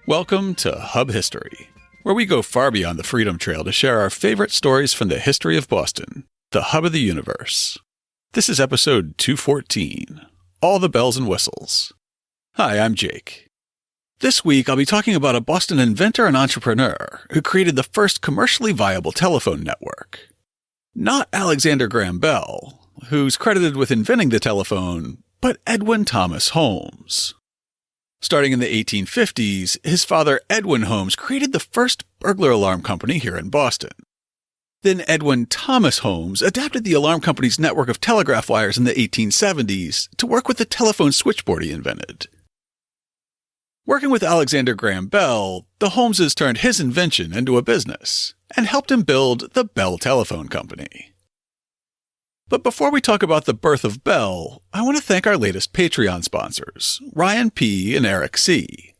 Welcome to Hub History, where we go far beyond the Freedom Trail to share our favorite stories from the history of Boston, the hub of the universe. This is episode 214, All the Bells and Whistles. Hi, I'm Jake. This week I'll be talking about a Boston inventor and entrepreneur who created the first commercially viable telephone network. Not Alexander Graham Bell, who's credited with inventing the telephone, but Edwin Thomas Holmes. Starting in the 1850s, his father Edwin Holmes created the first burglar alarm company here in Boston. Then Edwin Thomas Holmes adapted the alarm company's network of telegraph wires in the 1870s to work with the telephone switchboard he invented. Working with Alexander Graham Bell, the Holmeses turned his invention into a business and helped him build the Bell Telephone Company. But before we talk about the birth of Bell, I want to thank our latest Patreon sponsors, Ryan P. and Eric C.,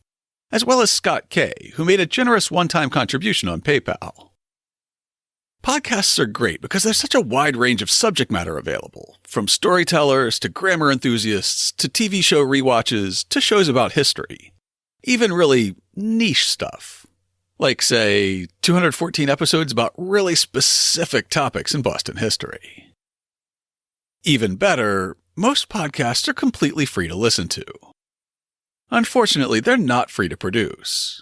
as well as Scott K., who made a generous one-time contribution on PayPal. Podcasts are great because there's such a wide range of subject matter available, from storytellers to grammar enthusiasts to TV show rewatches to shows about history. Even really niche stuff, like, say, 214 episodes about really specific topics in Boston history. Even better, most podcasts are completely free to listen to. Unfortunately, they're not free to produce.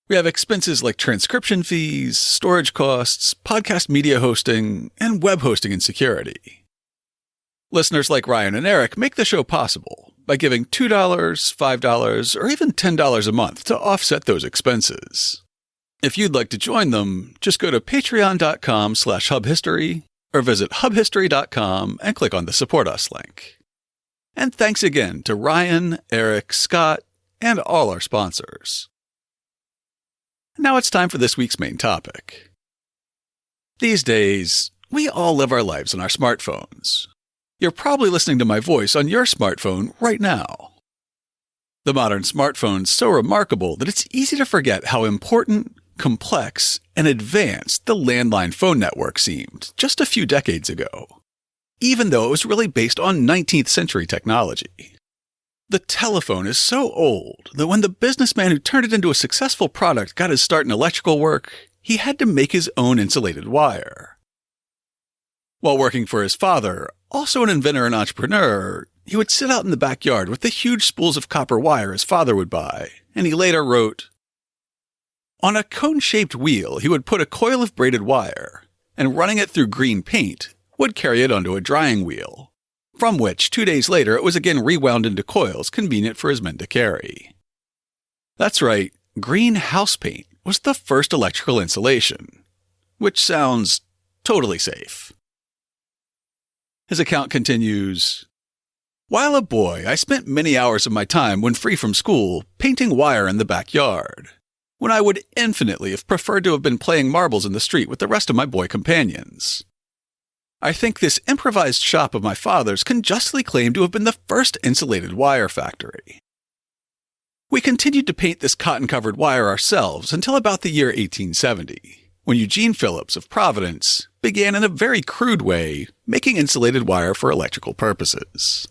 We have expenses like transcription fees, storage costs, podcast media hosting, and web hosting and security. Listeners like Ryan and Eric make the show possible by giving $2, $5, or even $10 a month to offset those expenses. If you'd like to join them, just go to patreon.com/hubhistory or visit hubhistory.com and click on the Support Us link. And thanks again to Ryan, Eric, Scott, and all our sponsors. Now it's time for this week's main topic. These days, we all live our lives on our smartphones. You're probably listening to my voice on your smartphone right now. The modern smartphone's so remarkable that it's easy to forget how important, complex, and advanced the landline phone network seemed just a few decades ago, even though it was really based on 19th century technology. The telephone is so old that when the businessman who turned it into a successful product got his start in electrical work, he had to make his own insulated wire. While working for his father, also an inventor and entrepreneur, he would sit out in the backyard with the huge spools of copper wire his father would buy, and he later wrote, "On a cone-shaped wheel, he would put a coil of braided wire, and running it through green paint, would carry it onto a drying wheel, from which 2 days later it was again rewound into coils convenient for his men to carry." That's right, green house paint was the first electrical insulation, which sounds totally safe. His account continues, "While a boy, I spent many hours of my time when free from school painting wire in the backyard, when I would infinitely have preferred to have been playing marbles in the street with the rest of my boy companions. I think this improvised shop of my father's can justly claim to have been the first insulated wire factory. We continued to paint this cotton-covered wire ourselves until about the year 1870, when Eugene Phillips of Providence began in a very crude way making insulated wire for electrical purposes."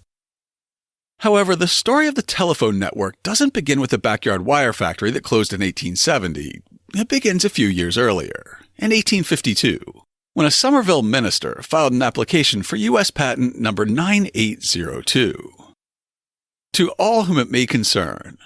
However, the story of the telephone network doesn't begin with the backyard wire factory that closed in 1870. It begins a few years earlier, in 1852, when a Somerville minister filed an application for U.S. Patent number 9802. "To all whom it may concern,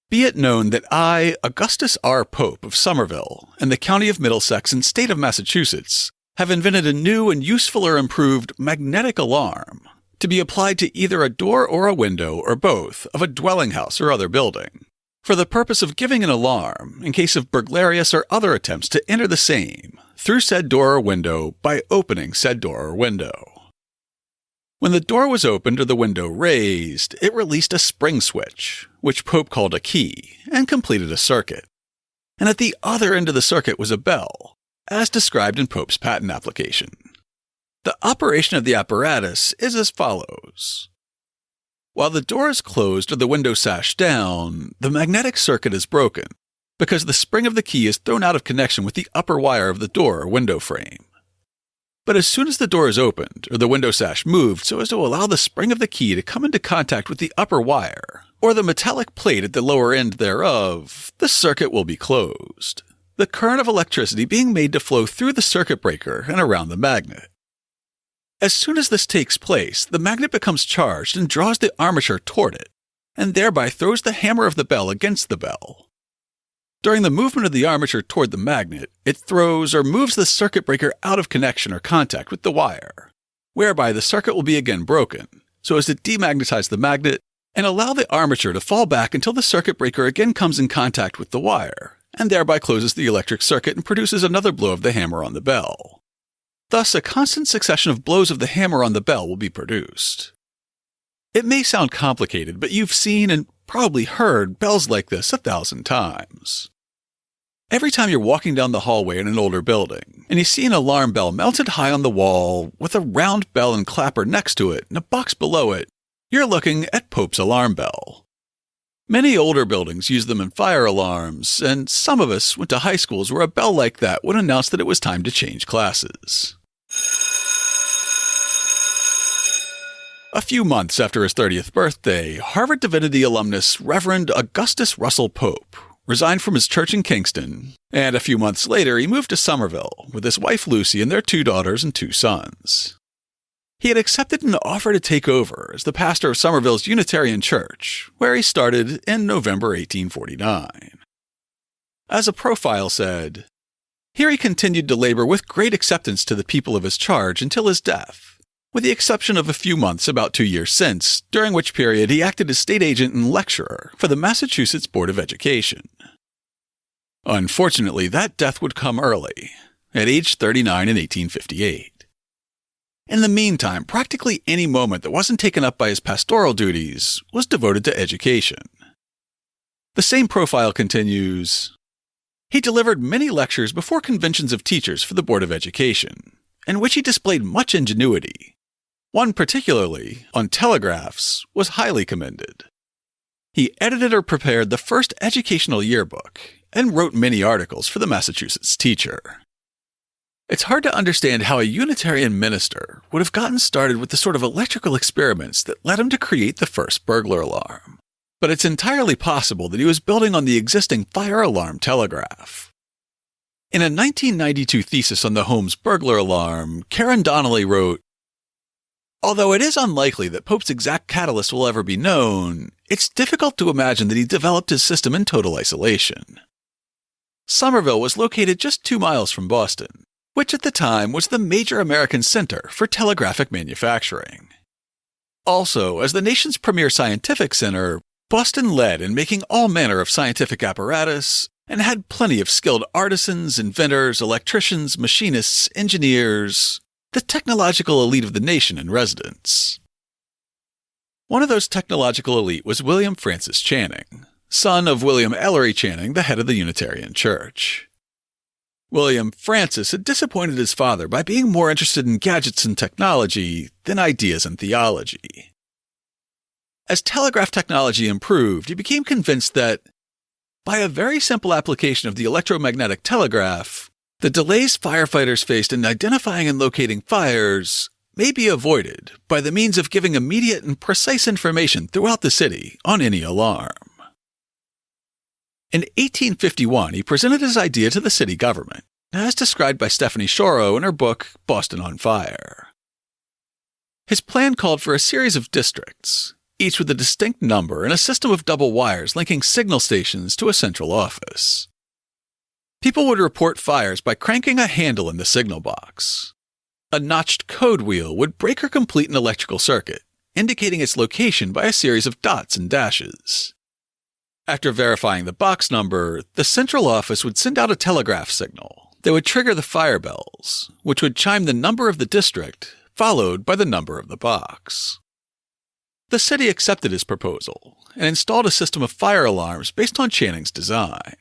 be it known that I, Augustus R. Pope of Somerville, in the county of Middlesex and state of Massachusetts, have invented a new and useful or improved magnetic alarm, to be applied to either a door or a window or both of a dwelling house or other building, for the purpose of giving an alarm in case of burglarious or other attempts to enter the same through said door or window by opening said door or window. When the door was opened or the window raised, it released a spring switch, which Pope called a key, and completed a circuit. And at the other end of the circuit was a bell, as described in Pope's patent application. The operation of the apparatus is as follows. While the door is closed or the window sash down, the magnetic circuit is broken, because the spring of the key is thrown out of connection with the upper wire of the door or window frame. But as soon as the door is opened or the window sash moved so as to allow the spring of the key to come into contact with the upper wire, or the metallic plate at the lower end thereof, the circuit will be closed, the current of electricity being made to flow through the circuit breaker and around the magnet. As soon as this takes place, the magnet becomes charged and draws the armature toward it, and thereby throws the hammer of the bell against the bell. During the movement of the armature toward the magnet, it throws or moves the circuit breaker out of connection or contact with the wire, whereby the circuit will be again broken, so as to demagnetize the magnet and allow the armature to fall back until the circuit breaker again comes in contact with the wire, and thereby closes the electric circuit and produces another blow of the hammer on the bell. Thus, a constant succession of blows of the hammer on the bell will be produced. It may sound complicated, but you've seen and probably heard bells like this 1,000 times. Every time you're walking down the hallway in an older building, and you see an alarm bell mounted high on the wall with a round bell and clapper next to it and a box below it, you're looking at Pope's alarm bell. Many older buildings use them in fire alarms, and some of us went to high schools where a bell like that would announce that it was time to change classes. A few months after his 30th birthday, Harvard Divinity alumnus Reverend Augustus Russell Pope resigned from his church in Kingston, and a few months later he moved to Somerville with his wife Lucy and their 2 daughters and 2 sons. He had accepted an offer to take over as the pastor of Somerville's Unitarian Church, where he started in November 1849. As a profile said, "Here he continued to labor with great acceptance to the people of his charge until his death, with the exception of a few months about 2 years since, during which period he acted as state agent and lecturer for the Massachusetts Board of Education." Unfortunately, that death would come early, at age 39 in 1858. In the meantime, practically any moment that wasn't taken up by his pastoral duties was devoted to education. The same profile continues, "He delivered many lectures before conventions of teachers for the Board of Education, in which he displayed much ingenuity. One particularly, on telegraphs, was highly commended. He edited or prepared the first educational yearbook and wrote many articles for the Massachusetts Teacher." It's hard to understand how a Unitarian minister would have gotten started with the sort of electrical experiments that led him to create the first burglar alarm. But it's entirely possible that he was building on the existing fire alarm telegraph. In a 1992 thesis on the Holmes burglar alarm, Karen Donnelly wrote, "Although it is unlikely that Pope's exact catalyst will ever be known, it's difficult to imagine that he developed his system in total isolation. Somerville was located just 2 miles from Boston, which at the time was the major American center for telegraphic manufacturing. Also, as the nation's premier scientific center, Boston led in making all manner of scientific apparatus and had plenty of skilled artisans, inventors, electricians, machinists, engineers, the technological elite of the nation in residence." One of those technological elite was William Francis Channing, son of William Ellery Channing, the head of the Unitarian Church. William Francis had disappointed his father by being more interested in gadgets and technology than ideas and theology. As telegraph technology improved, he became convinced that, by a very simple application of the electromagnetic telegraph, the delays firefighters faced in identifying and locating fires may be avoided by the means of giving immediate and precise information throughout the city on any alarm. In 1851, he presented his idea to the city government, as described by Stephanie Shoro in her book, Boston on Fire. His plan called for a series of districts, each with a distinct number and a system of double wires linking signal stations to a central office. People would report fires by cranking a handle in the signal box. A notched code wheel would break or complete an electrical circuit, indicating its location by a series of dots and dashes. After verifying the box number, the central office would send out a telegraph signal that would trigger the fire bells, which would chime the number of the district, followed by the number of the box. The city accepted his proposal and installed a system of fire alarms based on Channing's design.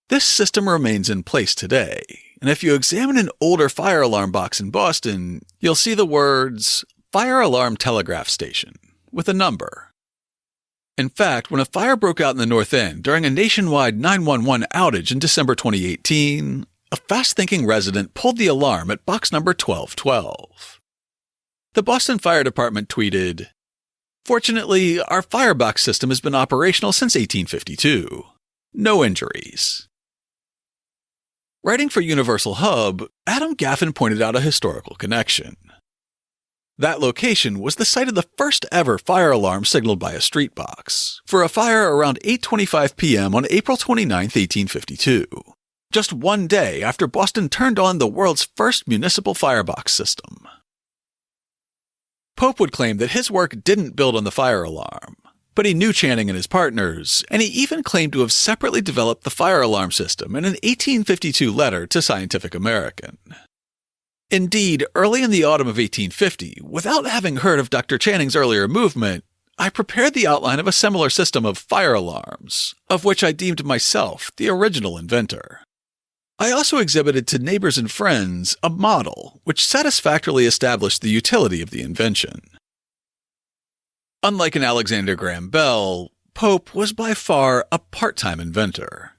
This system remains in place today, and if you examine an older fire alarm box in Boston, you'll see the words Fire Alarm Telegraph Station with a number. In fact, when a fire broke out in the North End during a nationwide 911 outage in December 2018, a fast-thinking resident pulled the alarm at box number 1212. The Boston Fire Department tweeted, Fortunately, our firebox system has been operational since 1852. No injuries. Writing for Universal Hub, Adam Gaffin pointed out a historical connection. That location was the site of the first ever fire alarm signaled by a street box for a fire around 8:25 p.m. on April 29, 1852, just one day after Boston turned on the world's first municipal firebox system. Pope would claim that his work didn't build on the fire alarm, but he knew Channing and his partners, and he even claimed to have separately developed the fire alarm system in an 1852 letter to Scientific American. Indeed, early in the autumn of 1850, without having heard of Dr. Channing's earlier movement, I prepared the outline of a similar system of fire alarms, of which I deemed myself the original inventor. I also exhibited to neighbors and friends a model which satisfactorily established the utility of the invention. Unlike an Alexander Graham Bell, Pope was by far a part-time inventor.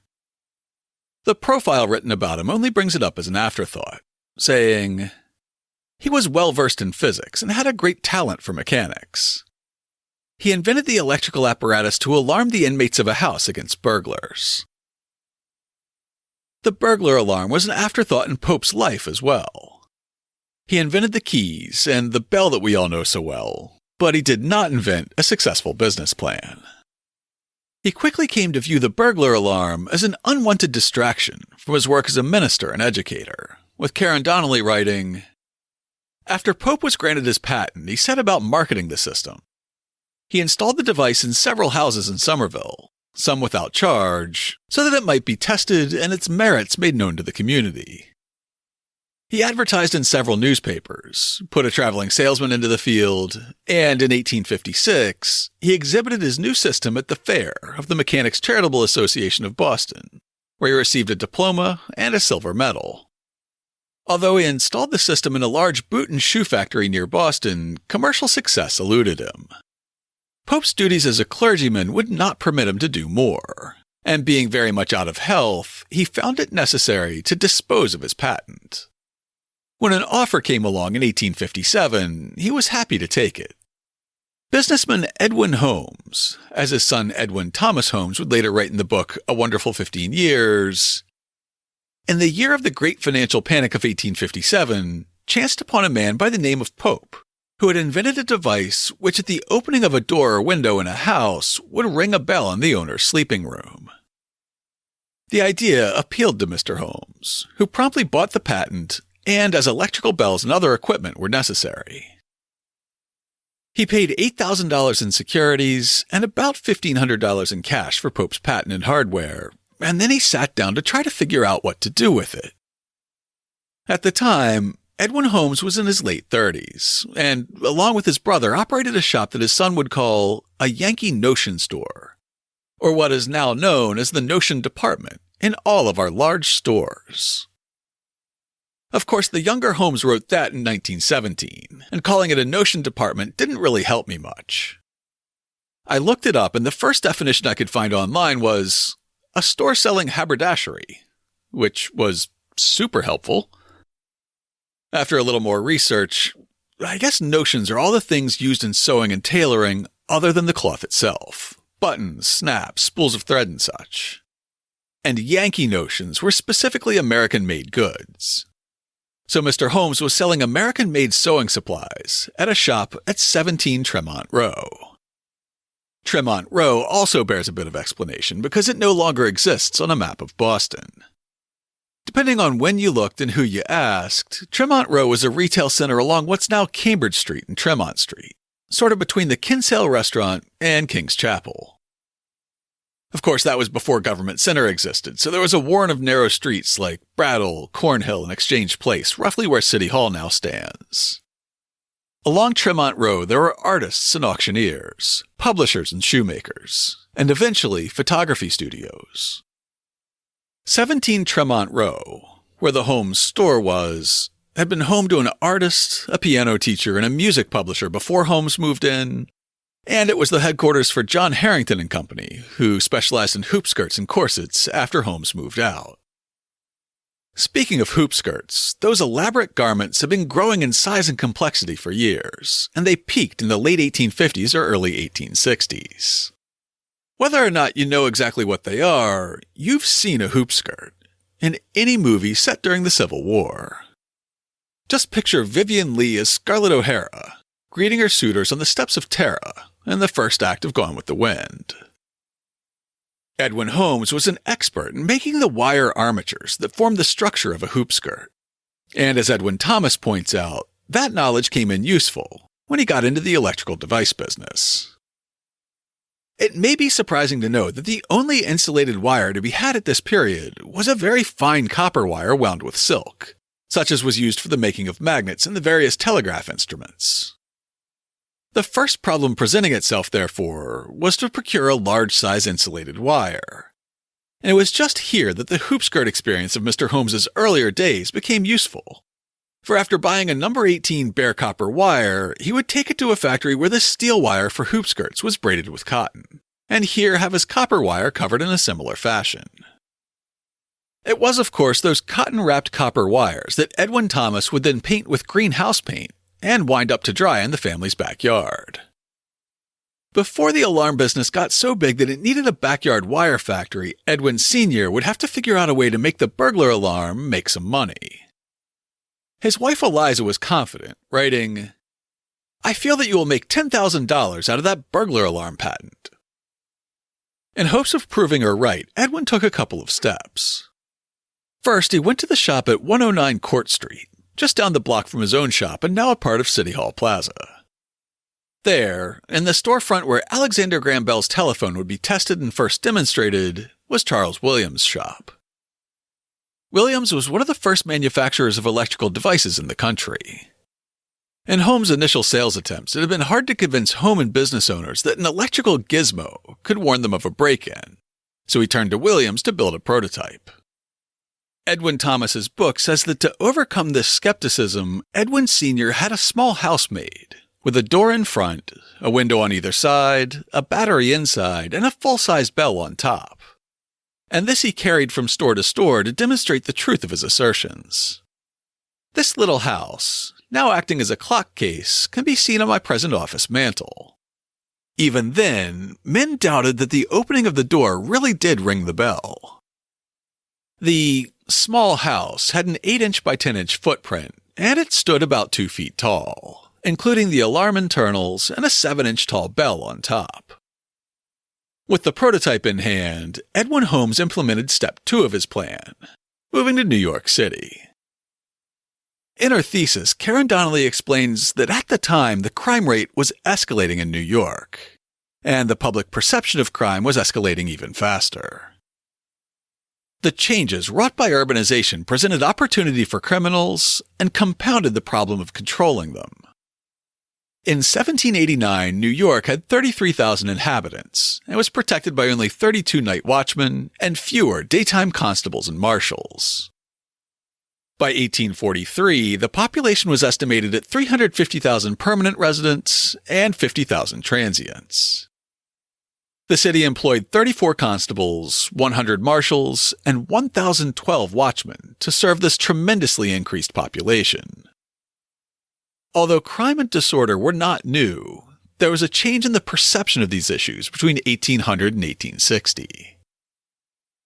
The profile written about him only brings it up as an afterthought, saying, he was well-versed in physics and had a great talent for mechanics. He invented the electrical apparatus to alarm the inmates of a house against burglars. The burglar alarm was an afterthought in Pope's life as well. He invented the keys and the bell that we all know so well, but he did not invent a successful business plan. He quickly came to view the burglar alarm as an unwanted distraction from his work as a minister and educator, with Karen Donnelly writing, after Pope was granted his patent, he set about marketing the system. He installed the device in several houses in Somerville, some without charge, so that it might be tested and its merits made known to the community. He advertised in several newspapers, put a traveling salesman into the field, and in 1856, he exhibited his new system at the fair of the Mechanics' Charitable Association of Boston, where he received a diploma and a silver medal. Although he installed the system in a large boot and shoe factory near Boston, commercial success eluded him. Pope's duties as a clergyman would not permit him to do more, and being very much out of health, he found it necessary to dispose of his patent. When an offer came along in 1857, he was happy to take it. Businessman Edwin Holmes, as his son Edwin Thomas Holmes would later write in the book A Wonderful 15 Years, in the year of the great financial panic of 1857, chanced upon a man by the name of Pope, who had invented a device which at the opening of a door or window in a house would ring a bell in the owner's sleeping room. The idea appealed to Mr. Holmes, who promptly bought the patent, and as electrical bells and other equipment were necessary. He paid $8,000 in securities and about $1,500 in cash for Pope's patent and hardware, and then he sat down to try to figure out what to do with it. At the time, Edwin Holmes was in his late 30s, and along with his brother operated a shop that his son would call a Yankee Notion store, or what is now known as the Notion Department in all of our large stores. Of course, the younger Holmes wrote that in 1917, and calling it a Notion Department didn't really help me much. I looked it up, and the first definition I could find online was a store selling haberdashery, which was super helpful. After a little more research, I guess notions are all the things used in sewing and tailoring other than the cloth itself. Buttons, snaps, spools of thread and such. And Yankee notions were specifically American-made goods. So Mr. Holmes was selling American-made sewing supplies at a shop at 17 Tremont Row. Tremont Row also bears a bit of explanation because it no longer exists on a map of Boston. Depending on when you looked and who you asked, Tremont Row was a retail center along what's now Cambridge Street and Tremont Street, sort of between the Kinsale Restaurant and King's Chapel. Of course, that was before Government Center existed, so there was a warren of narrow streets like Brattle, Cornhill, and Exchange Place, roughly where City Hall now stands. Along Tremont Row, there were artists and auctioneers, publishers and shoemakers, and eventually photography studios. 17 Tremont Row, where the Holmes store was, had been home to an artist, a piano teacher, and a music publisher before Holmes moved in, and it was the headquarters for John Harrington and Company, who specialized in hoop skirts and corsets after Holmes moved out. Speaking of hoop skirts, those elaborate garments have been growing in size and complexity for years, and they peaked in the late 1850s or early 1860s. Whether or not you know exactly what they are, you've seen a hoop skirt in any movie set during the Civil War. Just picture Vivien Leigh as Scarlett O'Hara, greeting her suitors on the steps of Tara in the first act of Gone with the Wind. Edwin Holmes was an expert in making the wire armatures that formed the structure of a hoop skirt. And as Edwin Thomas points out, that knowledge came in useful when he got into the electrical device business. It may be surprising to know that the only insulated wire to be had at this period was a very fine copper wire wound with silk, such as was used for the making of magnets and the various telegraph instruments. The first problem presenting itself, therefore, was to procure a large-size insulated wire. And it was just here that the hoop skirt experience of Mr. Holmes's earlier days became useful. For after buying a number 18 bare copper wire, he would take it to a factory where the steel wire for hoop skirts was braided with cotton, and here have his copper wire covered in a similar fashion. It was, of course, those cotton-wrapped copper wires that Edwin Thomas would then paint with greenhouse paint and wind up to dry in the family's backyard. Before the alarm business got so big that it needed a backyard wire factory, Edwin Sr. would have to figure out a way to make the burglar alarm make some money. His wife Eliza was confident, writing, "I feel that you will make $10,000 out of that burglar alarm patent." In hopes of proving her right, Edwin took a couple of steps. First, he went to the shop at 109 Court Street, just down the block from his own shop and now a part of City Hall Plaza. There, in the storefront where Alexander Graham Bell's telephone would be tested and first demonstrated, was Charles Williams' shop. Williams was one of the first manufacturers of electrical devices in the country. In Holmes' initial sales attempts, it had been hard to convince home and business owners that an electrical gizmo could warn them of a break-in, so he turned to Williams to build a prototype. Edwin Thomas's book says that to overcome this skepticism, Edwin Sr. had a small house made, with a door in front, a window on either side, a battery inside, and a full-size bell on top. And this he carried from store to store to demonstrate the truth of his assertions. This little house, now acting as a clock case, can be seen on my present office mantel. Even then, men doubted that the opening of the door really did ring the bell. The small house had an 8-inch by 10-inch footprint, and it stood about 2 feet tall, including the alarm internals and a 7-inch tall bell on top. With the prototype in hand, Edwin Holmes implemented step 2 of his plan, moving to New York City. In her thesis, Karen Donnelly explains that at the time the crime rate was escalating in New York, and the public perception of crime was escalating even faster. The changes wrought by urbanization presented opportunity for criminals and compounded the problem of controlling them. In 1789, New York had 33,000 inhabitants and was protected by only 32 night watchmen and fewer daytime constables and marshals. By 1843, the population was estimated at 350,000 permanent residents and 50,000 transients. The city employed 34 constables, 100 marshals, and 1,012 watchmen to serve this tremendously increased population. Although crime and disorder were not new, there was a change in the perception of these issues between 1800 and 1860.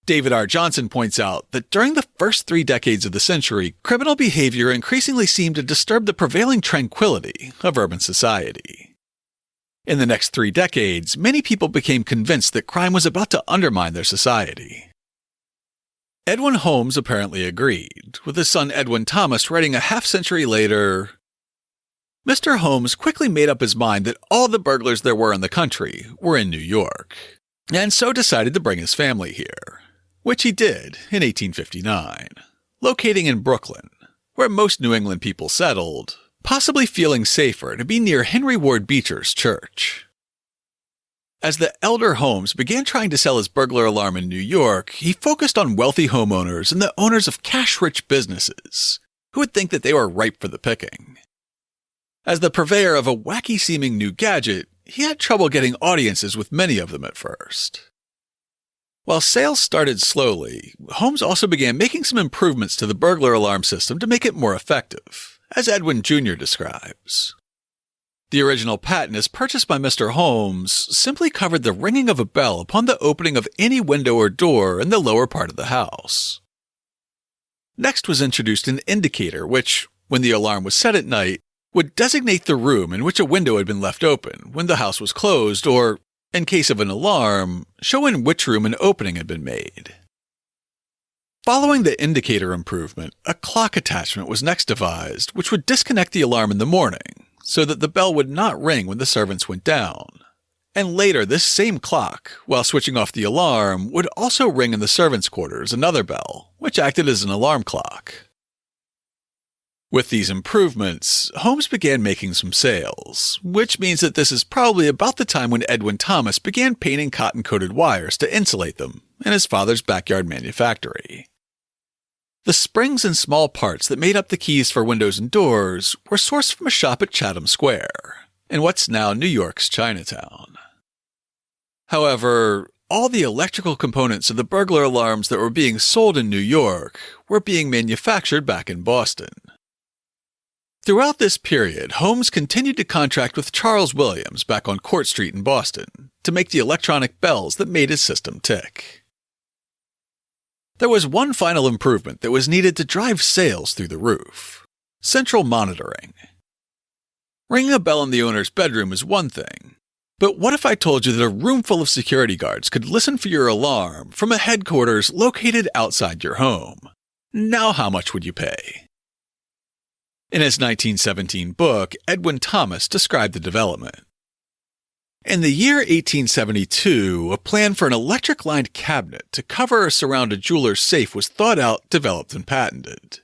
David R. Johnson points out that during the first 3 decades of the century, criminal behavior increasingly seemed to disturb the prevailing tranquility of urban society. In the next 3 decades, many people became convinced that crime was about to undermine their society. Edwin Holmes apparently agreed, with his son Edwin Thomas writing a half-century later, "Mr. Holmes quickly made up his mind that all the burglars there were in the country were in New York, and so decided to bring his family here, which he did in 1859, locating in Brooklyn, where most New England people settled, possibly feeling safer to be near Henry Ward Beecher's church." As the elder Holmes began trying to sell his burglar alarm in New York, he focused on wealthy homeowners and the owners of cash-rich businesses who would think that they were ripe for the picking. As the purveyor of a wacky-seeming new gadget, he had trouble getting audiences with many of them at first. While sales started slowly, Holmes also began making some improvements to the burglar alarm system to make it more effective, as Edwin Jr. describes. The original patent, as purchased by Mr. Holmes, simply covered the ringing of a bell upon the opening of any window or door in the lower part of the house. Next was introduced an indicator which, when the alarm was set at night, would designate the room in which a window had been left open when the house was closed, or, in case of an alarm, show in which room an opening had been made. Following the indicator improvement, a clock attachment was next devised, which would disconnect the alarm in the morning, so that the bell would not ring when the servants went down. And later, this same clock, while switching off the alarm, would also ring in the servants' quarters another bell, which acted as an alarm clock. With these improvements, Holmes began making some sales, which means that this is probably about the time when Edwin Thomas began painting cotton-coated wires to insulate them in his father's backyard manufactory. The springs and small parts that made up the keys for windows and doors were sourced from a shop at Chatham Square, in what's now New York's Chinatown. However, all the electrical components of the burglar alarms that were being sold in New York were being manufactured back in Boston. Throughout this period, Holmes continued to contract with Charles Williams back on Court Street in Boston to make the electronic bells that made his system tick. There was one final improvement that was needed to drive sales through the roof: central monitoring. Ringing a bell in the owner's bedroom is one thing, but what if I told you that a room full of security guards could listen for your alarm from a headquarters located outside your home? Now how much would you pay? In his 1917 book, Edwin Thomas described the development. In the year 1872, a plan for an electric-lined cabinet to cover or surround a jeweler's safe was thought out, developed, and patented.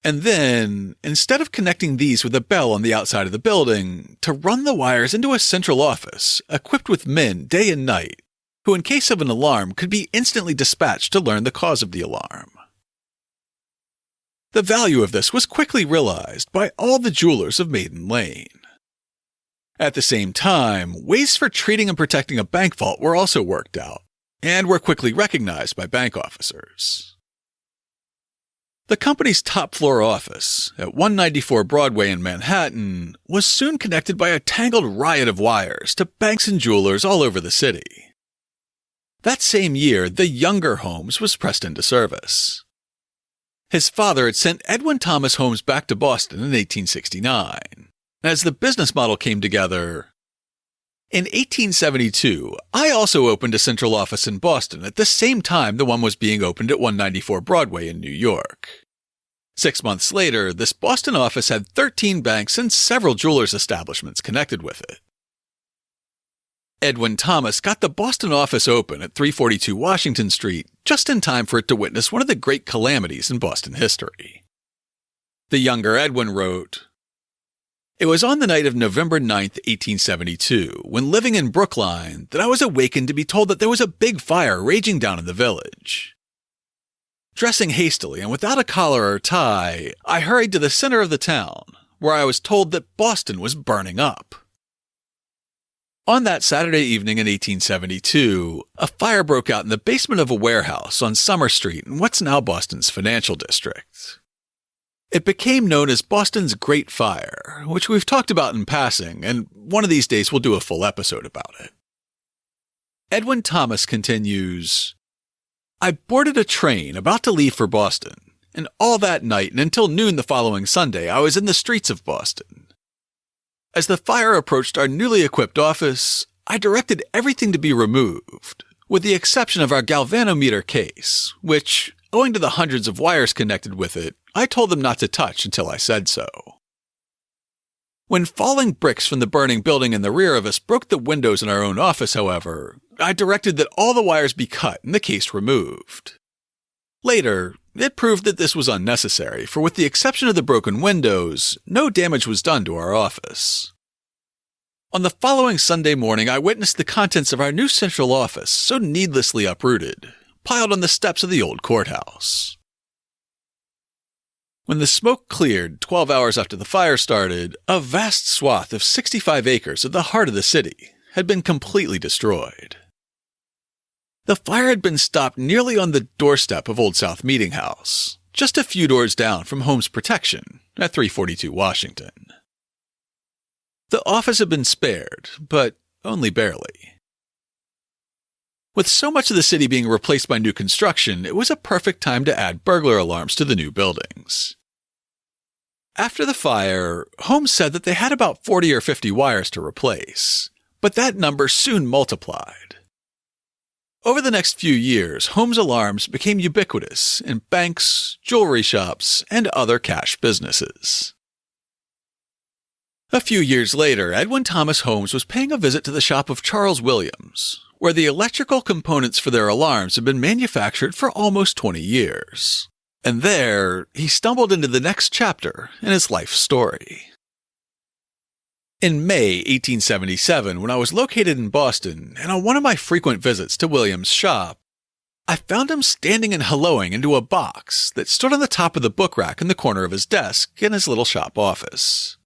And then, instead of connecting these with a bell on the outside of the building, to run the wires into a central office, equipped with men day and night, who in case of an alarm could be instantly dispatched to learn the cause of the alarm. The value of this was quickly realized by all the jewelers of Maiden Lane. At the same time, ways for treating and protecting a bank vault were also worked out, and were quickly recognized by bank officers. The company's top-floor office, at 194 Broadway in Manhattan, was soon connected by a tangled riot of wires to banks and jewelers all over the city. That same year, the younger Holmes was pressed into service. His father had sent Edwin Thomas Holmes back to Boston in 1869. As the business model came together, in 1872, I also opened a central office in Boston at the same time the one was being opened at 194 Broadway in New York. 6 months later, this Boston office had 13 banks and several jewelers' establishments connected with it. Edwin Thomas got the Boston office open at 342 Washington Street just in time for it to witness one of the great calamities in Boston history. The younger Edwin wrote, "It was on the night of November 9th, 1872, when living in Brookline, that I was awakened to be told that there was a big fire raging down in the village. Dressing hastily and without a collar or tie, I hurried to the center of the town, where I was told that Boston was burning up." On that Saturday evening in 1872, a fire broke out in the basement of a warehouse on Summer Street in what's now Boston's financial district. It became known as Boston's Great Fire, which we've talked about in passing, and one of these days we'll do a full episode about it. Edwin Thomas continues, "I boarded a train about to leave for Boston, and all that night and until noon the following Sunday I was in the streets of Boston. As the fire approached our newly equipped office, I directed everything to be removed, with the exception of our galvanometer case, which, owing to the hundreds of wires connected with it, I told them not to touch until I said so. When falling bricks from the burning building in the rear of us broke the windows in our own office, however, I directed that all the wires be cut and the case removed. Later, it proved that this was unnecessary, for with the exception of the broken windows, no damage was done to our office. On the following Sunday morning, I witnessed the contents of our new central office, so needlessly uprooted, piled on the steps of the old courthouse. When the smoke cleared 12 hours after the fire started, a vast swath of 65 acres of the heart of the city had been completely destroyed. The fire had been stopped nearly on the doorstep of Old South Meeting House, just a few doors down from Holmes' protection at 342 Washington. The office had been spared, but only barely. With so much of the city being replaced by new construction, it was a perfect time to add burglar alarms to the new buildings. After the fire, Holmes said that they had about 40 or 50 wires to replace, but that number soon multiplied. Over the next few years, Holmes alarms became ubiquitous in banks, jewelry shops, and other cash businesses. A few years later, Edwin Thomas Holmes was paying a visit to the shop of Charles Williams, where the electrical components for their alarms had been manufactured for almost 20 years. And there, he stumbled into the next chapter in his life story. In May 1877, when I was located in Boston and on one of my frequent visits to Williams' shop, I found him standing and helloing into a box that stood on the top of the book rack in the corner of his desk in his little shop office.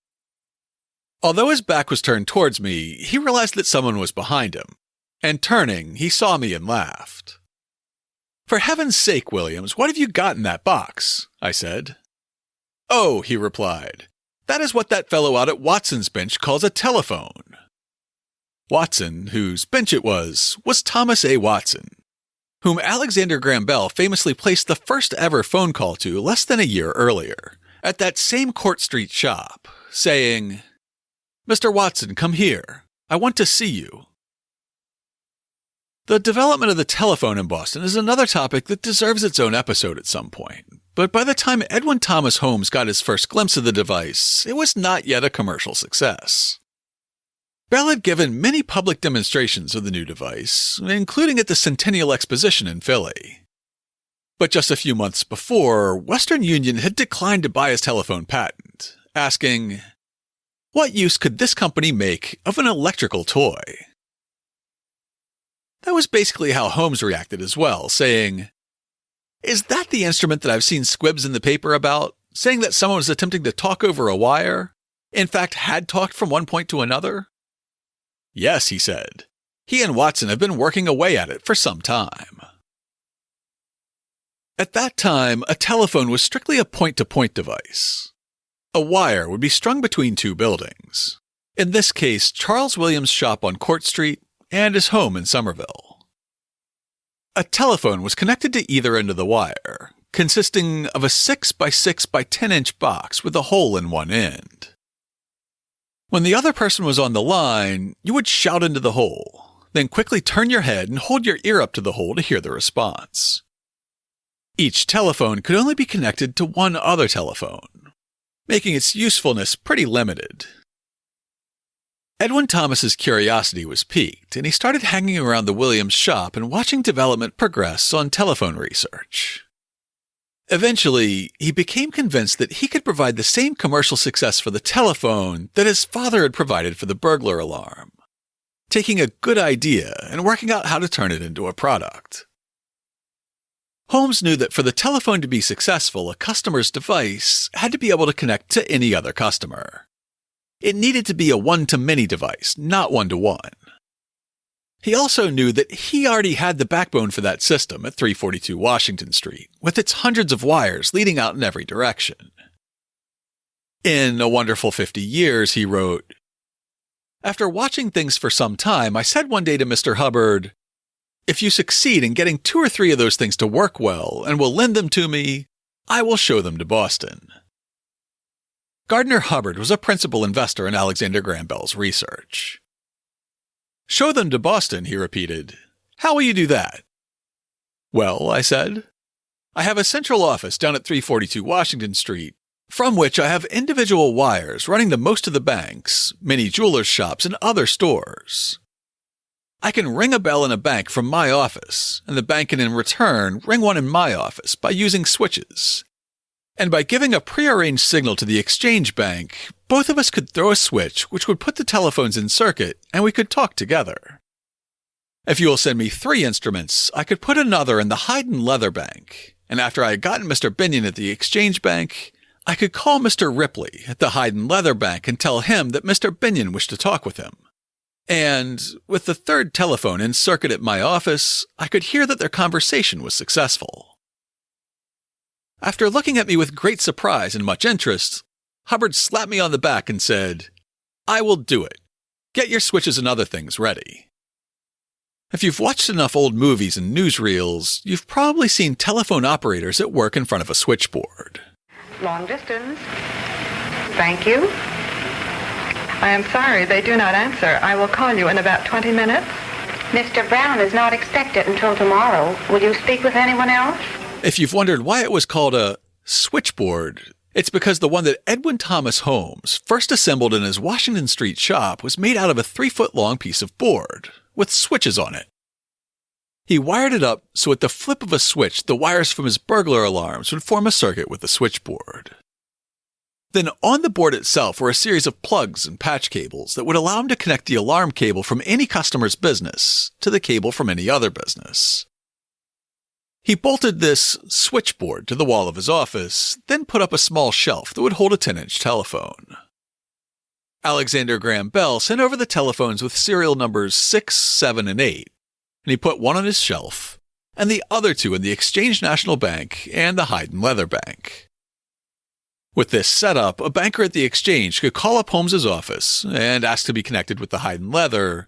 Although his back was turned towards me, he realized that someone was behind him, and turning, he saw me and laughed. "For heaven's sake, Williams, what have you got in that box?" I said. "Oh," he replied, "that is what that fellow out at Watson's bench calls a telephone." Watson, whose bench it was Thomas A. Watson, whom Alexander Graham Bell famously placed the first ever phone call to less than a year earlier, at that same Court Street shop, saying, "Mr. Watson, come here. I want to see you." The development of the telephone in Boston is another topic that deserves its own episode at some point, but by the time Edwin Thomas Holmes got his first glimpse of the device, it was not yet a commercial success. Bell had given many public demonstrations of the new device, including at the Centennial Exposition in Philly. But just a few months before, Western Union had declined to buy his telephone patent, asking, "What use could this company make of an electrical toy?" That was basically how Holmes reacted as well, saying, "Is that the instrument that I've seen squibs in the paper about, saying that someone was attempting to talk over a wire? In fact, had talked from one point to another?" "Yes," he said. "He and Watson have been working away at it for some time." At that time, a telephone was strictly a point-to-point device. A wire would be strung between two buildings. In this case, Charles Williams' shop on Court Street and his home in Somerville. A telephone was connected to either end of the wire, consisting of a 6 by 6 by 10-inch box with a hole in one end. When the other person was on the line, you would shout into the hole, then quickly turn your head and hold your ear up to the hole to hear the response. Each telephone could only be connected to one other telephone, making its usefulness pretty limited. Edwin Thomas's curiosity was piqued, and he started hanging around the Williams shop and watching development progress on telephone research. Eventually, he became convinced that he could provide the same commercial success for the telephone that his father had provided for the burglar alarm, taking a good idea and working out how to turn it into a product. Holmes knew that for the telephone to be successful, a customer's device had to be able to connect to any other customer. It needed to be a one-to-many device, not one-to-one. He also knew that he already had the backbone for that system at 342 Washington Street, with its hundreds of wires leading out in every direction. In A Wonderful 50 Years, he wrote, "After watching things for some time, I said one day to Mr. Hubbard, 'If you succeed in getting 2 or 3 of those things to work well and will lend them to me, I will show them to Boston.'" Gardner Hubbard was a principal investor in Alexander Graham Bell's research. "Show them to Boston," he repeated. "How will you do that?" "Well," I said, "I have a central office down at 342 Washington Street, from which I have individual wires running to most of the banks, many jewelers' shops, and other stores. I can ring a bell in a bank from my office, and the bank can in return ring one in my office by using switches. And by giving a prearranged signal to the exchange bank, both of us could throw a switch which would put the telephones in circuit, and we could talk together. If you will send me 3 instruments, I could put another in the hide and leather bank, and after I had gotten Mr. Binion at the exchange bank, I could call Mr. Ripley at the hide and leather bank and tell him that Mr. Binion wished to talk with him. And with the third telephone in circuit at my office, I could hear that their conversation was successful. After looking at me with great surprise and much interest, Hubbard slapped me on the back and said, "I will do it. Get your switches and other things ready." If you've watched enough old movies and newsreels, you've probably seen telephone operators at work in front of a switchboard. Long distance. Thank you. I am sorry they do not answer. I will call you in about 20 minutes. Mr. Brown is not expected until tomorrow. Will you speak with anyone else? If you've wondered why it was called a switchboard, it's because the one that Edwin Thomas Holmes first assembled in his Washington Street shop was made out of a 3-foot-long piece of board with switches on it. He wired it up so at the flip of a switch, the wires from his burglar alarms would form a circuit with the switchboard. Then on the board itself were a series of plugs and patch cables that would allow him to connect the alarm cable from any customer's business to the cable from any other business. He bolted this switchboard to the wall of his office, then put up a small shelf that would hold a 10-inch telephone. Alexander Graham Bell sent over the telephones with serial numbers 6, 7, and 8, and he put one on his shelf, and the other two in the Exchange National Bank and the Hyde and Leather Bank. With this setup, a banker at the Exchange could call up Holmes's office and ask to be connected with the Hyde and Leather.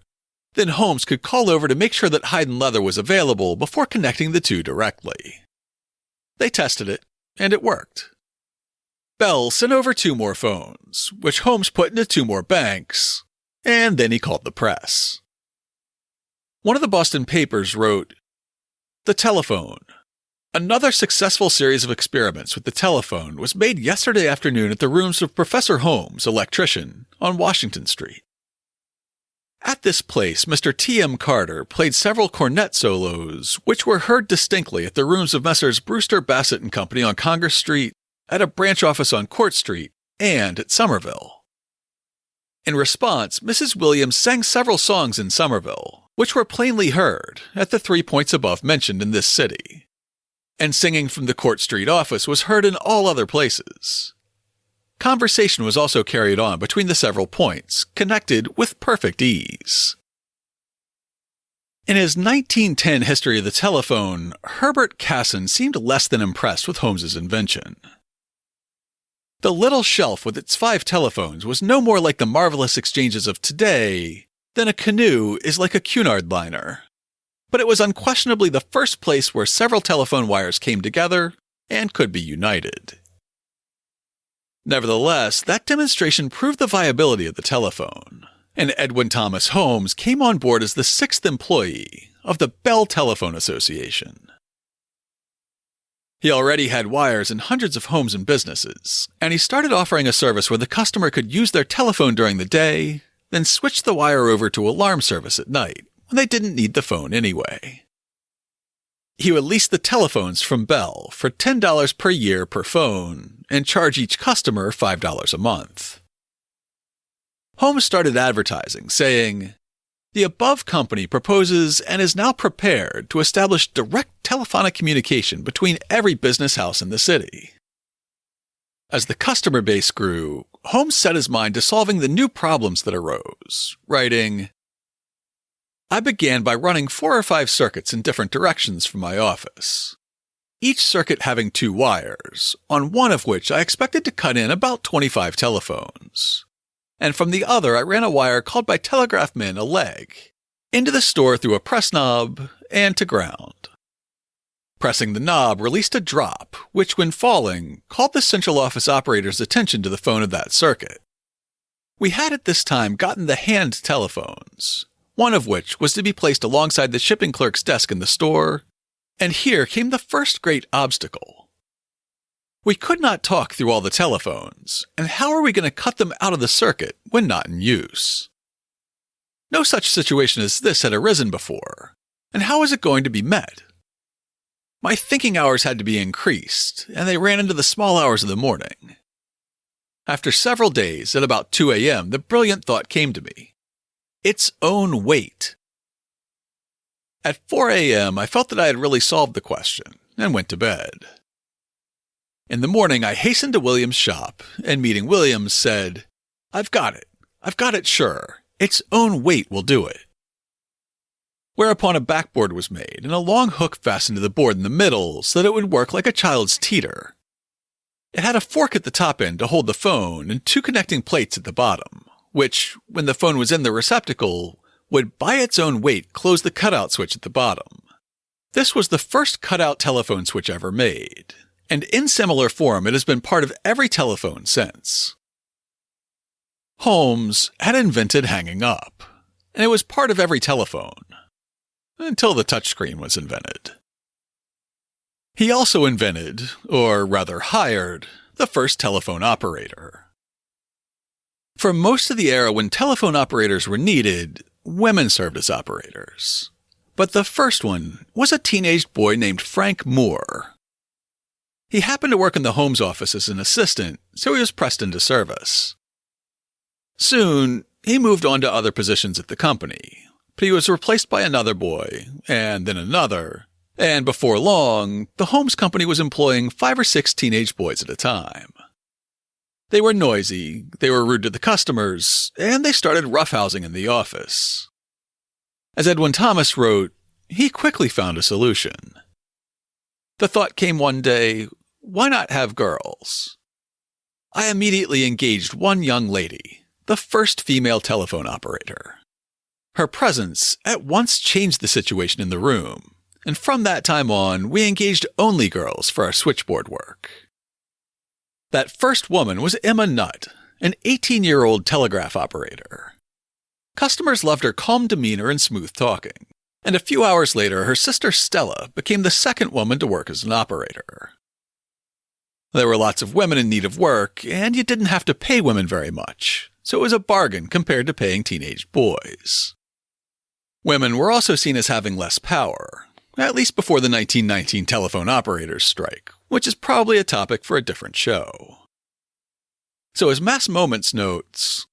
Then Holmes could call over to make sure that Hyde and Leather was available before connecting the two directly. They tested it, and it worked. Bell sent over 2 more phones, which Holmes put into 2 more banks, and then he called the press. One of the Boston papers wrote, "The telephone. Another successful series of experiments with the telephone was made yesterday afternoon at the rooms of Professor Holmes, electrician, on Washington Street. At this place, Mr. T.M. Carter played several cornet solos, which were heard distinctly at the rooms of Messrs. Brewster, Bassett and Company on Congress Street, at a branch office on Court Street, and at Somerville. In response, Mrs. Williams sang several songs in Somerville, which were plainly heard at the 3 points above mentioned in this city, and singing from the Court Street office was heard in all other places. Conversation was also carried on between the several points, connected with perfect ease." In his 1910 History of the Telephone, Herbert Casson seemed less than impressed with Holmes's invention. The little shelf with its 5 telephones was no more like the marvelous exchanges of today than a canoe is like a Cunard liner. But it was unquestionably the first place where several telephone wires came together and could be united. Nevertheless, that demonstration proved the viability of the telephone, and Edwin Thomas Holmes came on board as the 6th employee of the Bell Telephone Association. He already had wires in hundreds of homes and businesses, and he started offering a service where the customer could use their telephone during the day, then switch the wire over to alarm service at night when they didn't need the phone anyway. He would lease the telephones from Bell for $10 per year per phone and charge each customer $5 a month. Holmes started advertising, saying, "The above company proposes and is now prepared to establish direct telephonic communication between every business house in the city." As the customer base grew, Holmes set his mind to solving the new problems that arose, writing, "I began by running 4 or 5 circuits in different directions from my office, each circuit having 2 wires, on one of which I expected to cut in about 25 telephones. And from the other I ran a wire called by telegraph men a leg, into the store through a press knob and to ground. Pressing the knob released a drop, which when falling, called the central office operator's attention to the phone of that circuit. We had at this time gotten the hand telephones, one of which was to be placed alongside the shipping clerk's desk in the store, and here came the first great obstacle. We could not talk through all the telephones, and how are we going to cut them out of the circuit when not in use? No such situation as this had arisen before, and how was it going to be met? My thinking hours had to be increased, and they ran into the small hours of the morning. After several days, at about 2 a.m., the brilliant thought came to me. Its own weight. At 4 a.m., I felt that I had really solved the question, and went to bed. In the morning, I hastened to Williams' shop, and meeting Williams, said, I've got it, sure. Its own weight will do it. Whereupon a backboard was made and a long hook fastened to the board in the middle so that it would work like a child's teeter. It had a fork at the top end to hold the phone and two connecting plates at the bottom, which, when the phone was in the receptacle, would by its own weight close the cutout switch at the bottom. This was the first cutout telephone switch ever made, and in similar form it has been part of every telephone since. Holmes had invented hanging up, and it was part of every telephone, until the touchscreen was invented. He also invented, or rather hired, the first telephone operator. For most of the era when telephone operators were needed, women served as operators. But the first one was a teenage boy named Frank Moore. He happened to work in the Holmes office as an assistant, so he was pressed into service. Soon, he moved on to other positions at the company, but he was replaced by another boy, and then another, and before long, the Holmes company was employing 5 or 6 teenage boys at a time. They were noisy, they were rude to the customers, and they started roughhousing in the office. As Edwin Thomas wrote, he quickly found a solution. The thought came one day, why not have girls? I immediately engaged one young lady, the first female telephone operator. Her presence at once changed the situation in the room, and from that time on, we engaged only girls for our switchboard work. That first woman was Emma Nutt, an 18-year-old telegraph operator. Customers loved her calm demeanor and smooth talking, and a few hours later her sister Stella became the second woman to work as an operator. There were lots of women in need of work, and you didn't have to pay women very much, so it was a bargain compared to paying teenage boys. Women were also seen as having less power, at least before the 1919 telephone operators strike, which is probably a topic for a different show. So as Mass Moments notes,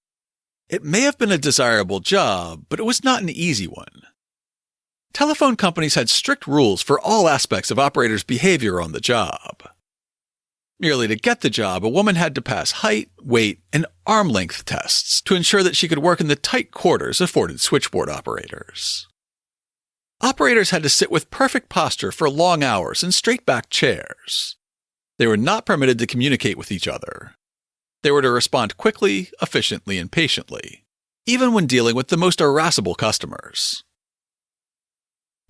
it may have been a desirable job, but it was not an easy one. Telephone companies had strict rules for all aspects of operators' behavior on the job. Merely to get the job, a woman had to pass height, weight, and arm length tests to ensure that she could work in the tight quarters afforded switchboard operators. Operators had to sit with perfect posture for long hours in straight-back chairs. They were not permitted to communicate with each other. They were to respond quickly, efficiently, and patiently, even when dealing with the most irascible customers.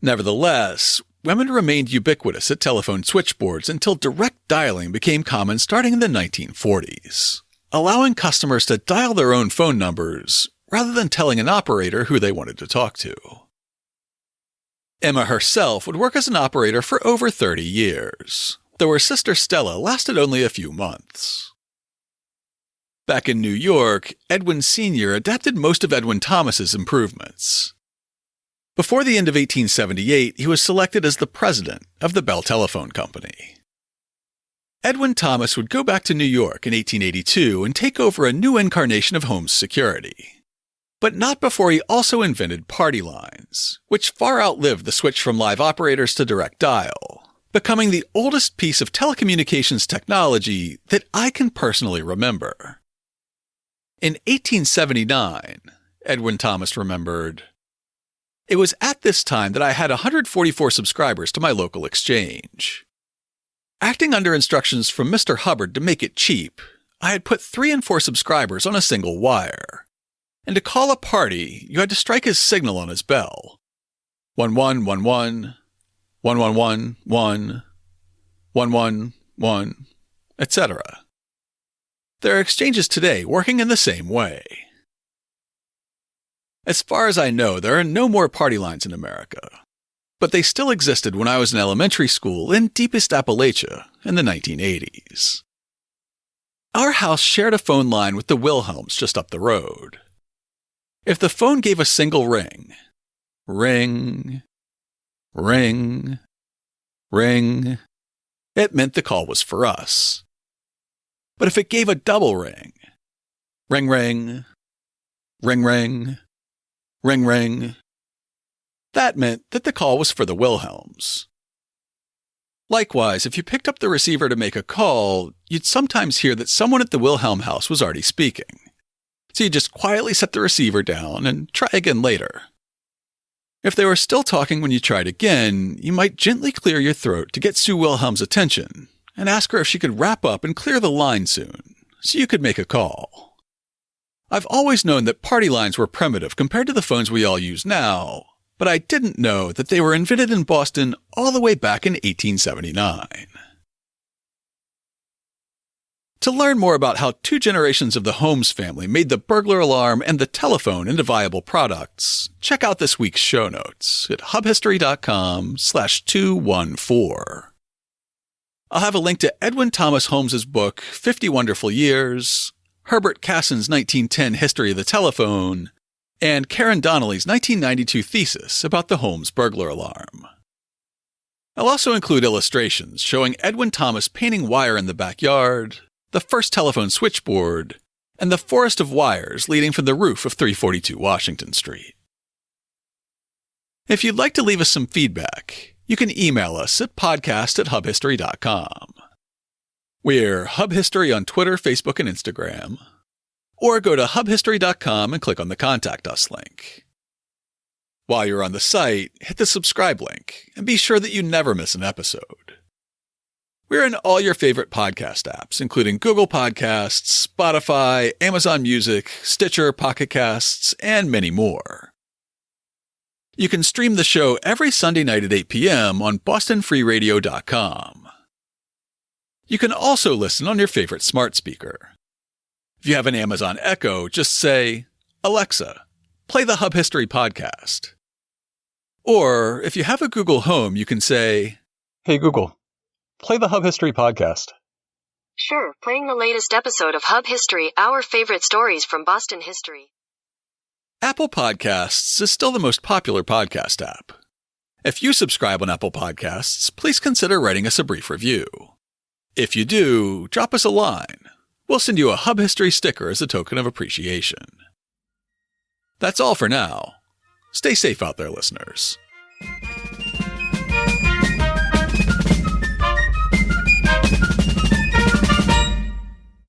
Nevertheless, women remained ubiquitous at telephone switchboards until direct dialing became common starting in the 1940s, allowing customers to dial their own phone numbers rather than telling an operator who they wanted to talk to. Emma herself would work as an operator for over 30 years, though her sister Stella lasted only a few months. Back in New York, Edwin Sr. adapted most of Edwin Thomas's improvements. Before the end of 1878, he was selected as the president of the Bell Telephone Company. Edwin Thomas would go back to New York in 1882 and take over a new incarnation of Holmes security. But not before he also invented party lines, which far outlived the switch from live operators to direct dial, becoming the oldest piece of telecommunications technology that I can personally remember. In 1879, Edwin Thomas remembered, "It was at this time that I had 144 subscribers to my local exchange. Acting under instructions from Mr. Hubbard to make it cheap, I had put 3 and 4 subscribers on a single wire. And to call a party, you had to strike his signal on his bell. 1111, 1111, 111, etc. There are exchanges today working in the same way. As far as I know, there are no more party lines in America, but they still existed when I was in elementary school in deepest Appalachia in the 1980s. Our house shared a phone line with the Wilhelms just up the road. If the phone gave a single ring, ring, ring, ring, it meant the call was for us. But if it gave a double ring, ring, ring, ring, ring, ring, ring, that meant that the call was for the Wilhelms. Likewise, if you picked up the receiver to make a call, you'd sometimes hear that someone at the Wilhelm house was already speaking. So you just quietly set the receiver down and try again later. If they were still talking when you tried again, you might gently clear your throat to get Sue Wilhelm's attention and ask her if she could wrap up and clear the line soon, so you could make a call. I've always known that party lines were primitive compared to the phones we all use now, but I didn't know that they were invented in Boston all the way back in 1879. To learn more about how 2 generations of the Holmes family made the burglar alarm and the telephone into viable products, check out this week's show notes at hubhistory.com/214. I'll have a link to Edwin Thomas Holmes' book, 50 Wonderful Years, Herbert Cassin's 1910 History of the Telephone, and Karen Donnelly's 1992 thesis about the Holmes burglar alarm. I'll also include illustrations showing Edwin Thomas painting wire in the backyard, the first telephone switchboard, and the forest of wires leading from the roof of 342 Washington Street. If you'd like to leave us some feedback, you can email us at podcast@hubhistory.com. We're Hub History on Twitter, Facebook, and Instagram. Or go to hubhistory.com and click on the Contact Us link. While you're on the site, hit the subscribe link and be sure that you never miss an episode. We're in all your favorite podcast apps, including Google Podcasts, Spotify, Amazon Music, Stitcher, Pocket Casts, and many more. You can stream the show every Sunday night at 8 p.m. on bostonfreeradio.com. You can also listen on your favorite smart speaker. If you have an Amazon Echo, just say, "Alexa, play the Hub History podcast." Or if you have a Google Home, you can say, "Hey Google, play the Hub History podcast." Sure, playing the latest episode of Hub History, our favorite stories from Boston history. Apple Podcasts is still the most popular podcast app. If you subscribe on Apple Podcasts, please consider writing us a brief review. If you do, drop us a line. We'll send you a Hub History sticker as a token of appreciation. That's all for now. Stay safe out there, listeners.